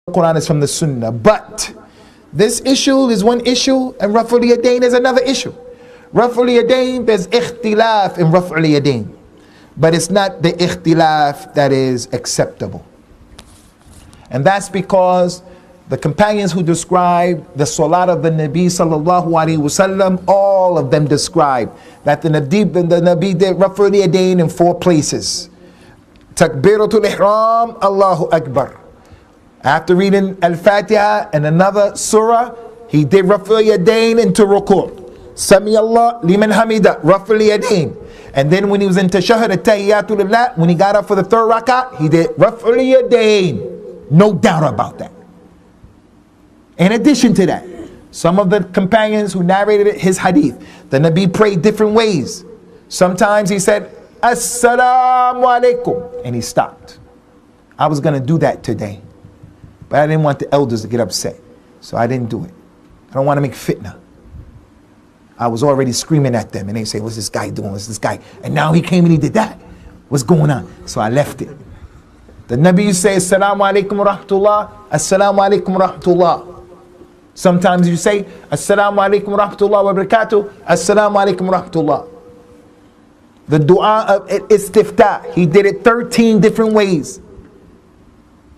Quran is from the Sunnah. But this issue is one issue, and Raf'ul yadain is another issue. Raf'ul yadain, there's ikhtilaf in Raf'ul yadain, but it's not the ikhtilaf that is acceptable. And that's because the companions who described the salat of the Nabi sallallahu alaihi wasallam, all of them describe that the Nabi did Raf'ul yadain in 4 places. Takbiratul ihram, Allahu Akbar. After reading Al-Fatiha and another surah, he did Raf'ul yadain into ruku'. Sami Allah liman hamida, Raf'ul yadain. And then when he was in tashahhud, at-tahiyyatu lillah, when he got up for the 3rd rak'ah, he did Raf'ul yadain. No doubt about that. In addition to that, some of the companions who narrated his hadith, the Nabi prayed different ways. Sometimes he said, Assalamu alaikum, and he stopped. I was going to do that today, but I didn't want the elders to get upset, so I didn't do it. I don't want to make fitna. I was already screaming at them, and they say, what's this guy doing? What's this guy? And now he came and he did that. What's going on? So I left it. The Nabi used to say, Assalamu alaikum wa rahmatullah, Assalamu alaikum wa rahmatullah. Sometimes you say, Assalamu alaikum wa rahmatullah wa barakatuh, Assalamu alaikum wa rahmatullah. The dua of istiftah, he did it 13 different ways.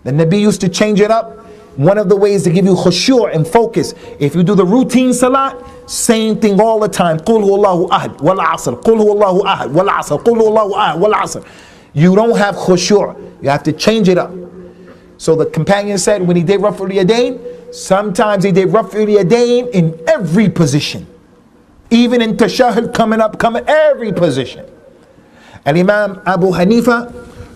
The Nabi used to change it up. One of the ways to give you khushu' and focus, if you do the routine salat, same thing all the time. Qul huwallahu ahad wal asr, Qul huwallahu ahad wal asr, Qul huwallahu ahad wal asr. You don't have khushu'. You have to change it up. So the companion said when he did Raf'ul yadain, sometimes he did Raf'ul yadain in every position. Even in tashahhud, coming every position. And Imam Abu Hanifa,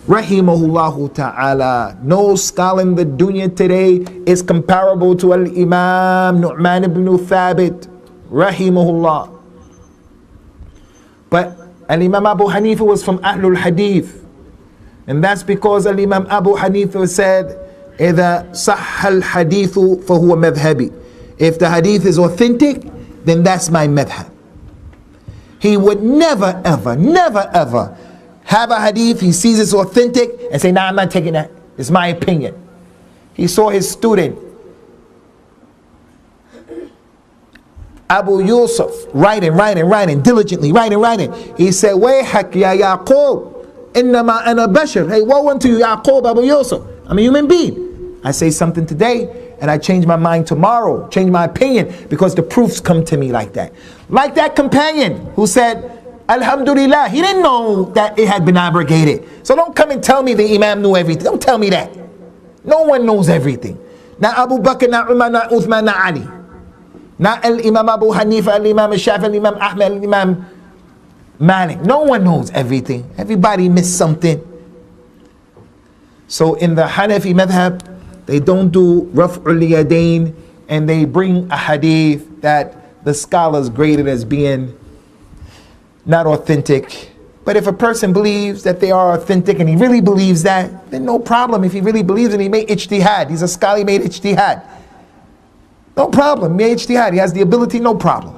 rahimahullahu ta'ala, no scholar in the dunya today is comparable to Al-Imam Nu'man ibn Thabit, rahimahullah. But Al-Imam Abu Hanifa was from Ahlul Hadith. And that's because Al-Imam Abu Hanifa said, إِذَا صَحَّ الْحَدِيثُ فَهُوَ مَذْهَبِ. If the hadith is authentic, then that's my madhab. He would never ever have a hadith, he sees it's authentic, and say, nah, I'm not taking that. It's my opinion. He saw his student, Abu Yusuf, writing, diligently writing. He said, وَيْحَكْ يَا يَعْقُوبْ إِنَّمَا أَنَا بَشَرٌ. Hey, woe unto you, Yaqub, Abu Yusuf. I'm a human being. I say something today, and I change my mind tomorrow, change my opinion, because the proofs come to me like that. Like that companion who said, Alhamdulillah, he didn't know that it had been abrogated. So don't come and tell me the Imam knew everything. Don't tell me that. No one knows everything. Not Abu Bakr, not Umar, not Uthman, not Ali. Not Al-Imam Abu Hanifa, Al-Imam Shafi, Al-Imam Ahmed, Al-Imam Malik. No one knows everything. Everybody missed something. So in the Hanafi madhab, they don't do Raf'ul yadain, and they bring a hadith that the scholars graded as being not authentic. But if a person believes that they are authentic and he really believes that, then no problem. If he really believes it, he made ijtihad. He's a scholar, he made ijtihad. No problem, made ijtihad. He has the ability, no problem.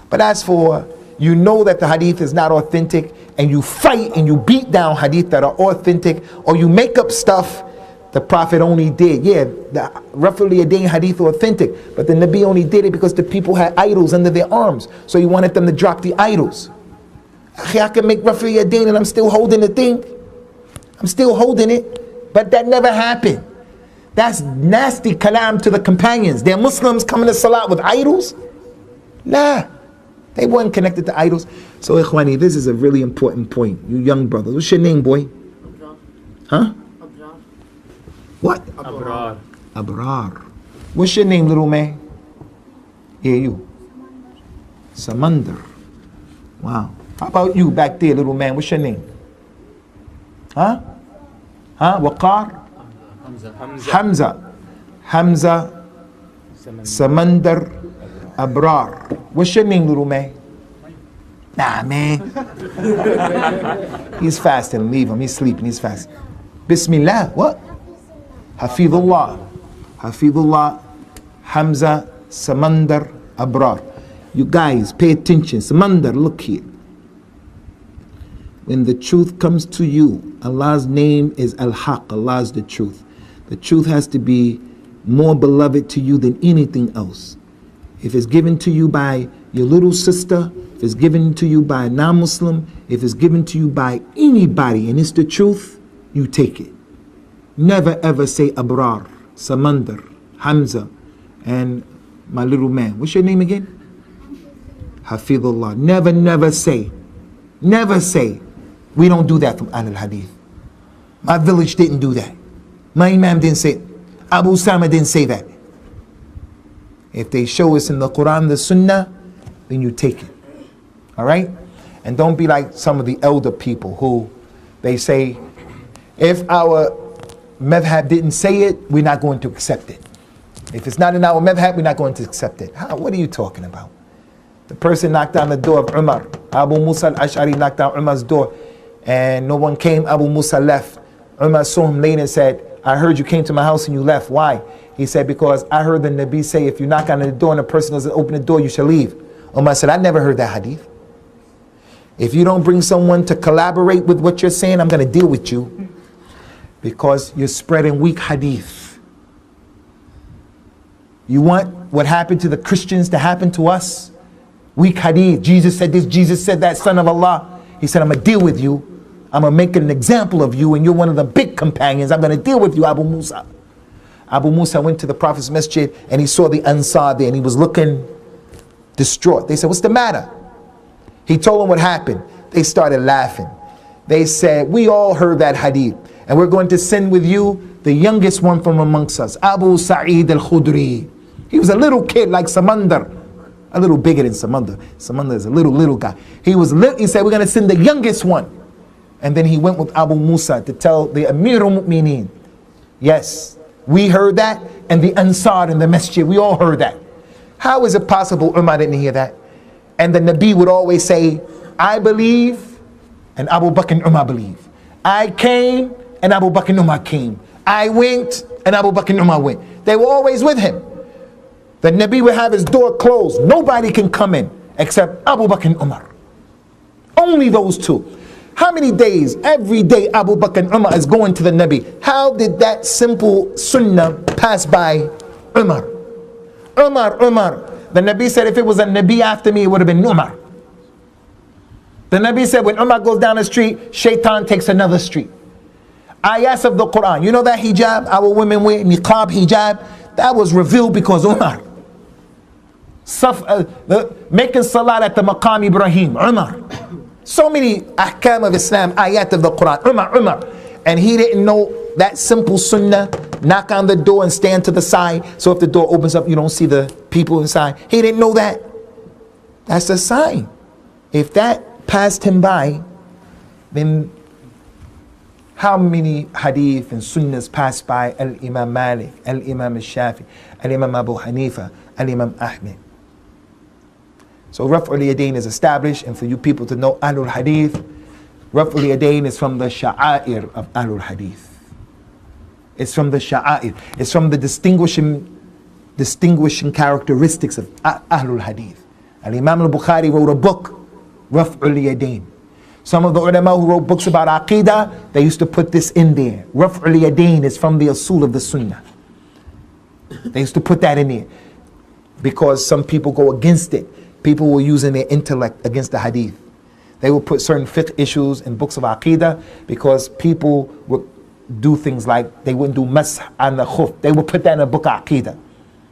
But as for, you know that the hadith is not authentic, and you fight and you beat down hadith that are authentic, or you make up stuff the Prophet only did. Yeah, the Raf'ul yadain hadith are authentic, but the Nabi only did it because the people had idols under their arms. So he wanted them to drop the idols. I can make Raf'ul yadain and I'm still holding the thing. I'm still holding it. But that never happened. That's nasty kalam to the companions. They're Muslims coming to salat with idols? Nah. They weren't connected to idols. So Ikhwani, this is a really important point. You young brothers. What's your name, boy? Abrar. Huh? Abrar. What? Abrar. Abrar. What's your name, little man? Yeah, you. Samandar. Wow. How about you back there, little man? What's your name? Huh? Waqar? Hamza. Samandar. Abrar. What's your name, little man? Nah, man. He's fasting. Leave him. He's sleeping. He's fasting. Bismillah. What? Hafidullah. Hafidullah. Hamza. Samandar. Abrar. You guys, pay attention. Samandar, look here. When the truth comes to you, Allah's name is Al-Haq. Allah is the truth. The truth has to be more beloved to you than anything else. If it's given to you by your little sister, if it's given to you by a non-Muslim, if it's given to you by anybody and it's the truth, you take it. Never ever say Abrar, Samandar, Hamza, and my little man. What's your name again? Hafidullah. Never say. Never say. We don't do that from Ahlul Hadith. My village didn't do that. My Imam didn't say it. Abu Sama didn't say that. If they show us in the Quran, the Sunnah, then you take it. All right? And don't be like some of the elder people who they say, if our madhab didn't say it, we're not going to accept it. If it's not in our madhab, we're not going to accept it. What are you talking about? The person knocked on the door of Umar. Abu Musa al-Ash'ari knocked on Umar's door and no one came. Abu Musa left. Umar saw him later and said, I heard you came to my house and you left. Why? He said, because I heard the Nabi say, if you knock on the door and the person doesn't open the door, you shall leave. Umar said, I never heard that hadith. If you don't bring someone to collaborate with what you're saying, I'm going to deal with you because you're spreading weak hadith. You want what happened to the Christians to happen to us? Weak hadith. Jesus said this, Jesus said that, Son of Allah. He said, I'm going to deal with you. I'm going to make an example of you and you're one of the big companions. I'm going to deal with you, Abu Musa. Abu Musa went to the Prophet's masjid and he saw the Ansar there and he was looking distraught. They said, what's the matter? He told them what happened. They started laughing. They said, we all heard that hadith and we're going to send with you the youngest one from amongst us, Abu Sa'id al-Khudri. He was a little kid like Samandar, a little bigger than Samandar. Samandar is a little guy. He said, we're going to send the youngest one. And then he went with Abu Musa to tell the Amir al-Mu'mineen, yes, we heard that, and the Ansar in the masjid, we all heard that. How is it possible Umar didn't hear that? And the Nabi would always say, I believe, and Abu Bakr and Umar believe. I came, and Abu Bakr and Umar came. I went, and Abu Bakr and Umar went. They were always with him. The Nabi would have his door closed. Nobody can come in except Abu Bakr and Umar. Only those two. How many days? Every day Abu Bakr and Umar is going to the Nabi. How did that simple sunnah pass by Umar? Umar. The Nabi said if it was a Nabi after me, it would have been Umar. The Nabi said when Umar goes down the street, Shaitan takes another street. Ayahs of the Quran. You know that hijab our women wear, niqab hijab? That was revealed because Umar. Making salat at the Maqam Ibrahim, Umar. So many ahkam of Islam, ayat of the Quran, Umar. And he didn't know that simple sunnah, knock on the door and stand to the side. So if the door opens up, you don't see the people inside. He didn't know that. That's a sign. If that passed him by, then how many hadith and sunnahs passed by Al-Imam Malik, Al-Imam Al-Shafi, Al-Imam Abu Hanifa, Al-Imam Ahmed? So Raf'ul Yadain is established, and for you people to know Ahlul Hadith, Raf'ul Yadain is from the sha'air of Ahlul Hadith. It's from the sha'air. It's from the distinguishing characteristics of Ahlul Hadith. Al-Imam al-Bukhari wrote a book, Raf'ul Yadain. Some of the ulama who wrote books about Aqidah, they used to put this in there. Raf'ul Yadain is from the usul of the Sunnah. They used to put that in there because some people go against it. People were using their intellect against the hadith. They would put certain fiqh issues in books of Aqidah because people would do things like they wouldn't do masah on the khuf. They would put that in a book of Aqidah.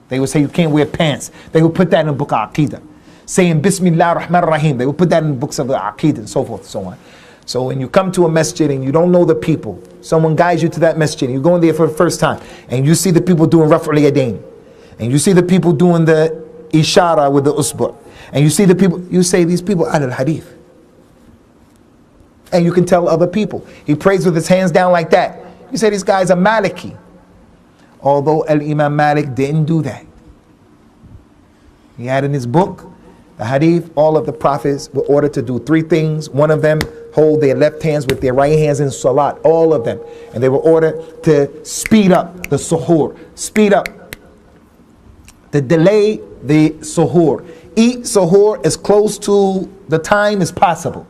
They would say you can't wear pants. They would put that in a book of Aqidah. Saying Bismillah ar-Rahman ar-Rahim. They would put that in books of the Aqidah and so forth and so on. So when you come to a masjid and you don't know the people, someone guides you to that masjid and you go in there for the first time and you see the people doing Raf'ul Yadain and you see the people doing the ishara with the usbu'. And you see the people, you say these people are al-hadith. And you can tell other people. He prays with his hands down like that. You say these guys are Maliki. Although Al-Imam Malik didn't do that. He had in his book, the hadith, all of the prophets were ordered to do three things. One of them, hold their left hands with their right hands in salat. All of them. And they were ordered to speed up the suhoor. Speed up. To delay the suhoor. Eat suhoor as close to the time as possible.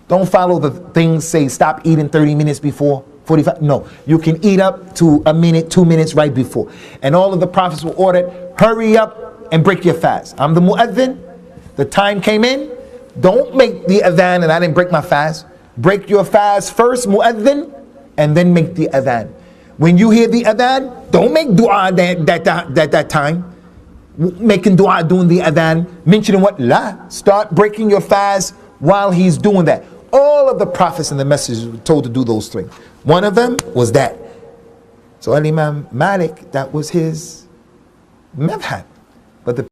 Don't follow the things say stop eating 30 minutes before. 45. No, you can eat up to a minute, 2 minutes right before. And all of the prophets were ordered, hurry up and break your fast. I'm the mu'adhin. The time came in. Don't make the adhan and I didn't break my fast. Break your fast first, mu'adhin, and then make the adhan. When you hear the adhan, don't make dua that time. Making dua doing the adhan, mentioning what? La. Start breaking your fast while he's doing that. All of the prophets and the messengers were told to do those things. One of them was that. So Imam Malik, that was his madhab. But the